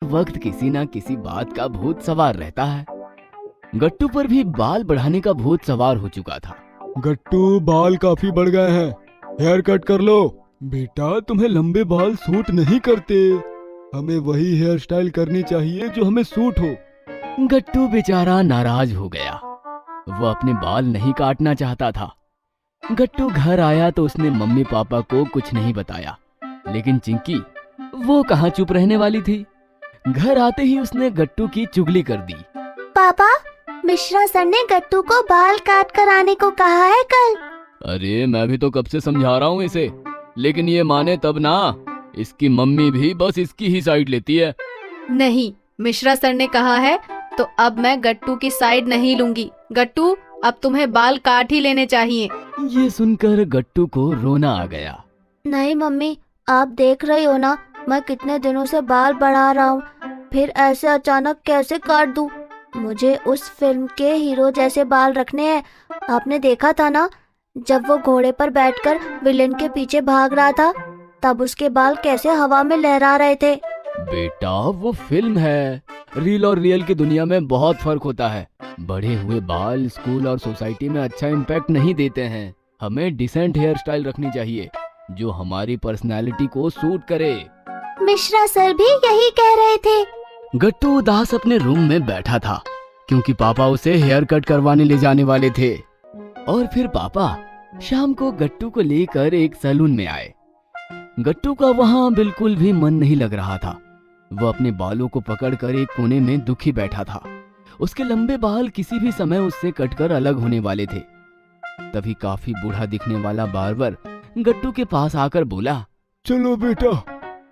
वक्त किसी ना किसी बात का भूत सवार रहता है। गट्टू पर भी बाल बढ़ाने का भूत सवार हो चुका था। गट्टू, बाल काफी बढ़ गए हैं, हेयर कट कर लो। बेटा, तुम्हें लंबे बाल सूट नहीं करते, हमें वही हेयर स्टाइल करनी चाहिए जो हमें सूट हो। गट्टू बेचारा नाराज हो गया। वो अपने बाल नहीं काटना चाहता था। गट्टू घर आया तो उसने मम्मी पापा को कुछ नहीं बताया, लेकिन चिंकी वो कहाँ चुप रहने वाली थी। घर आते ही उसने गट्टू की चुगली कर दी। पापा, मिश्रा सर ने गट्टू को बाल काट कर आने को कहा है कल। अरे मैं भी तो कब से समझा रहा हूँ इसे, लेकिन ये माने तब ना। इसकी मम्मी भी बस इसकी ही साइड लेती है। नहीं, मिश्रा सर ने कहा है तो अब मैं गट्टू की साइड नहीं लूंगी। गट्टू, अब तुम्हें बाल काट ही लेने चाहिए। ये सुनकर गट्टू को रोना आ गया। नहीं मम्मी, आप देख रही हो ना, मैं कितने दिनों से बाल बढ़ा रहा हूँ, फिर ऐसे अचानक कैसे काट दूँ। मुझे उस फिल्म के हीरो जैसे बाल रखने हैं। आपने देखा था ना, जब वो घोड़े पर बैठकर विलेन के पीछे भाग रहा था, तब उसके बाल कैसे हवा में लहरा रहे थे। बेटा, वो फिल्म है। रील और रियल की दुनिया में बहुत फर्क होता है। बढ़े हुए बाल स्कूल और सोसाइटी में अच्छा इम्पैक्ट नहीं देते हैं। हमें डिसेंट हेयर स्टाइल रखनी चाहिए जो हमारी पर्सनैलिटी को सूट करे। मिश्रा सर भी यही कह रहे थे। गट्टू उदास अपने रूम में बैठा था क्योंकि पापा उसे हेयर कट करवाने ले जाने वाले थे। और फिर पापा शाम को गट्टू को लेकर एक सैलून में आए। गट्टू का वहां बिल्कुल भी मन नहीं लग रहा था। वह अपने बालों को पकड़कर एक कोने में दुखी बैठा था। उसके लंबे बाल किसी भी समय उससे कटकर अलग होने वाले थे। तभी काफी बूढ़ा दिखने वाला बार्बर गट्टू के पास आकर बोला, चलो बेटा,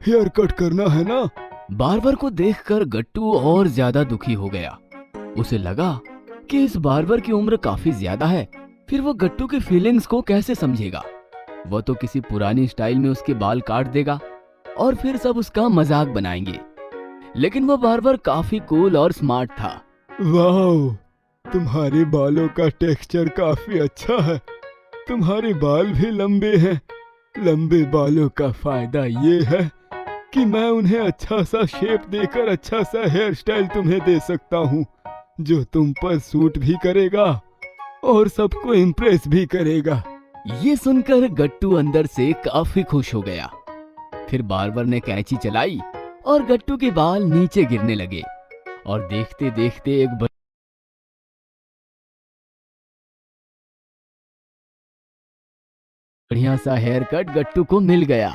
हेयर कट करना है ना। बार्बर को देखकर गट्टू और ज्यादा दुखी हो गया। उसे लगा कि इस बार्बर की उम्र काफी ज्यादा है, फिर वो गट्टू की फीलिंग्स को कैसे समझेगा। वो तो किसी पुरानी स्टाइल में उसके बाल काट देगा और फिर सब उसका मजाक बनाएंगे। लेकिन वो बार्बर काफी कूल और स्मार्ट था। वाह, तुम्हारे बालों का टेक्सचर काफी अच्छा है। तुम्हारे बाल भी लंबे हैं। लंबे बालों का फायदा ये है कि मैं उन्हें अच्छा सा शेप देकर अच्छा सा हेयर स्टाइल तुम्हें दे सकता हूँ जो तुम पर सूट भी करेगा और सबको इम्प्रेस भी करेगा। ये सुनकर गट्टू अंदर से काफी खुश हो गया। फिर बार्बर ने कैंची चलाई और गट्टू के बाल नीचे गिरने लगे और देखते देखते एक बढ़िया सा हेयर कट गट्टू को मिल गया।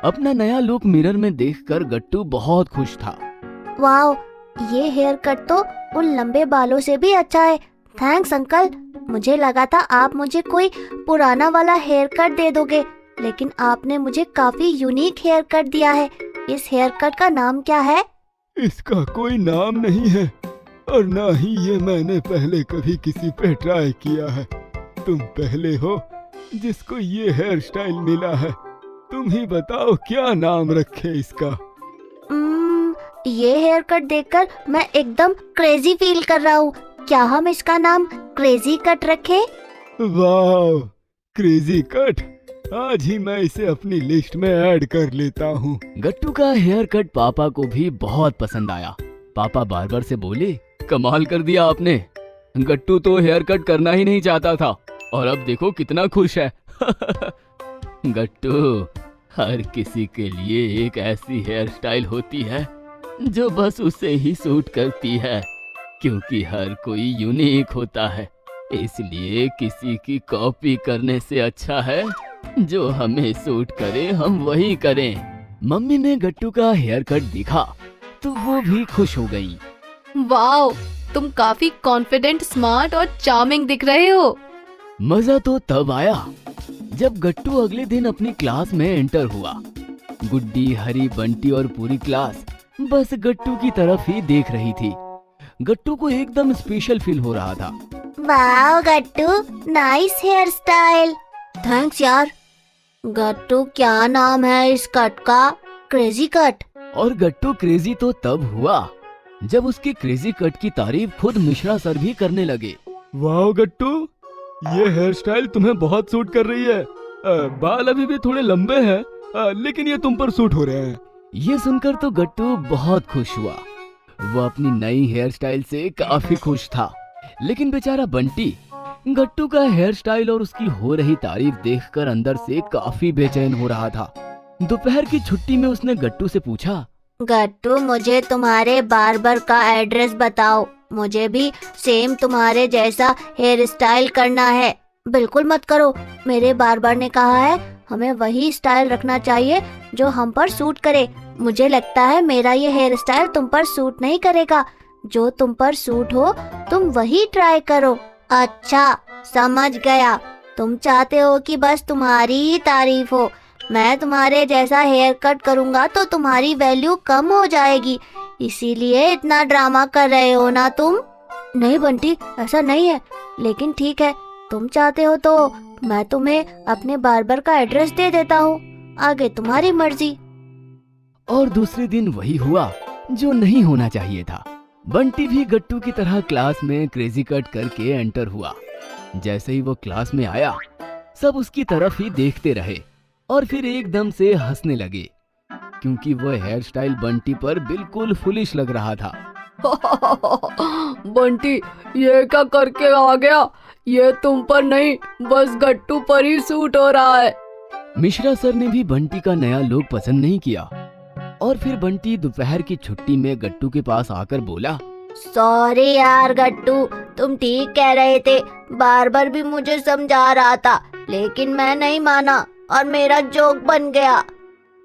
अपना नया लुक मिरर में देखकर गट्टू बहुत खुश था। वाओ, ये हेयर कट तो उन लंबे बालों से भी अच्छा है। Thanks uncle. मुझे लगा था आप मुझे कोई पुराना वाला हेयर कट दे दोगे, लेकिन आपने मुझे काफी यूनिक हेयर कट दिया है। इस हेयर कट का नाम क्या है? इसका कोई नाम नहीं है और ना ही ये मैंने पहले कभी किसी पे ट्राई किया है। तुम पहले हो जिसको ये हेयर स्टाइल मिला है। तुम ही बताओ क्या नाम रखे इसका। ये हेयर कट देखकर मैं एकदम क्रेजी फील कर रहा हूँ। क्या हम इसका नाम क्रेजी कट रखें? वाह, क्रेजी कट, आज ही मैं इसे अपनी लिस्ट में ऐड कर लेता हूँ। गट्टू का हेयर कट पापा को भी बहुत पसंद आया। पापा बार्बर से बोले, कमाल कर दिया आपने। गट्टू तो हेयर कट करना ही नहीं चाहता था और अब देखो कितना खुश है। गट्टू, हर किसी के लिए एक ऐसी हेयर स्टाइल होती है जो बस उसे ही सूट करती है, क्योंकि हर कोई यूनिक होता है। इसलिए किसी की कॉपी करने से अच्छा है जो हमें सूट करे हम वही करें। मम्मी ने गट्टू का हेयर कट देखा तो वो भी खुश हो गई। वाओ, तुम काफी कॉन्फिडेंट, स्मार्ट और चार्मिंग दिख रहे हो। मजा तो तब आया जब गट्टू अगले दिन अपनी क्लास में एंटर हुआ। गुड्डी, हरी, बंटी और पूरी क्लास बस गट्टू की तरफ ही देख रही थी। गट्टू को एकदम स्पेशल फील हो रहा था। वाह गट्टू, नाइस हेयर स्टाइल। थैंक्स यार। गट्टू, क्या नाम है इस कट का? Crazy cut. और गट्टू क्रेजी तो तब हुआ जब उसकी क्रेजी कट की तारीफ खुद मिश्रा सर भी करने लगे। वाह गट्टू, ये हेयर स्टाइल तुम्हें बहुत सूट कर रही है। बाल अभी भी थोड़े लंबे हैं, लेकिन ये तुम पर सूट हो रहे हैं। ये सुनकर तो गट्टू बहुत खुश हुआ। वो अपनी नई हेयर स्टाइल से काफी खुश था। लेकिन बेचारा बंटी गट्टू का हेयर स्टाइल और उसकी हो रही तारीफ देखकर अंदर से काफी बेचैन हो रहा था। दोपहर की छुट्टी में उसने गट्टू से पूछा, गट्टू, मुझे तुम्हारे बार्बर का एड्रेस बताओ। मुझे भी सेम तुम्हारे जैसा हेयर स्टाइल करना है। बिल्कुल मत करो, मेरे बार्बर ने कहा है हमें वही स्टाइल रखना चाहिए जो हम पर सूट करे। मुझे लगता है मेरा ये हेयर स्टाइल तुम पर सूट नहीं करेगा। जो तुम पर सूट हो तुम वही ट्राई करो। अच्छा, समझ गया। तुम चाहते हो कि बस तुम्हारी ही तारीफ हो। मैं तुम्हारे जैसा हेयर कट करूंगा तो तुम्हारी वैल्यू कम हो जाएगी, इसीलिए इतना ड्रामा कर रहे हो ना तुम? नहीं बंटी, ऐसा नहीं है। लेकिन ठीक है, तुम चाहते हो तो मैं तुम्हें अपने बार्बर का एड्रेस दे देता हूँ। आगे तुम्हारी मर्जी। और दूसरे दिन वही हुआ जो नहीं होना चाहिए था। बंटी भी गट्टू की तरह क्लास में क्रेजी कट करके एंटर हुआ। जैसे ही वो क्लास में आया, सब उसकी तरफ ही देखते रहे और फिर एकदम से हंसने लगे, क्योंकि वो हेयर स्टाइल बंटी पर बिल्कुल फुलिश लग रहा था। बंटी, ये क्या करके आ गया? ये तुम पर नहीं, बस गट्टू पर ही सूट हो रहा है। मिश्रा सर ने भी बंटी का नया लुक पसंद नहीं किया और फिर बंटी दोपहर की छुट्टी में गट्टू के पास आकर बोला, सॉरी यार गट्टू, तुम ठीक कह रहे थे। बार्बर भी मुझे समझा रहा था, लेकिन मैं नहीं माना और मेरा जोक बन गया।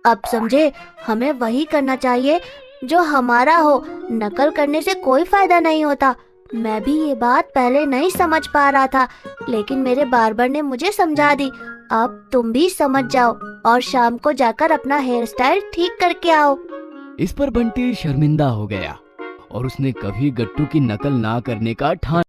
अब समझे, हमें वही करना चाहिए जो हमारा हो। नकल करने से कोई फायदा नहीं होता। मैं भी ये बात पहले नहीं समझ पा रहा था, लेकिन मेरे बार्बर ने मुझे समझा दी। अब तुम भी समझ जाओ और शाम को जाकर अपना हेयर स्टाइल ठीक करके आओ। इस पर बंटी शर्मिंदा हो गया और उसने कभी गट्टू की नकल ना करने का ठान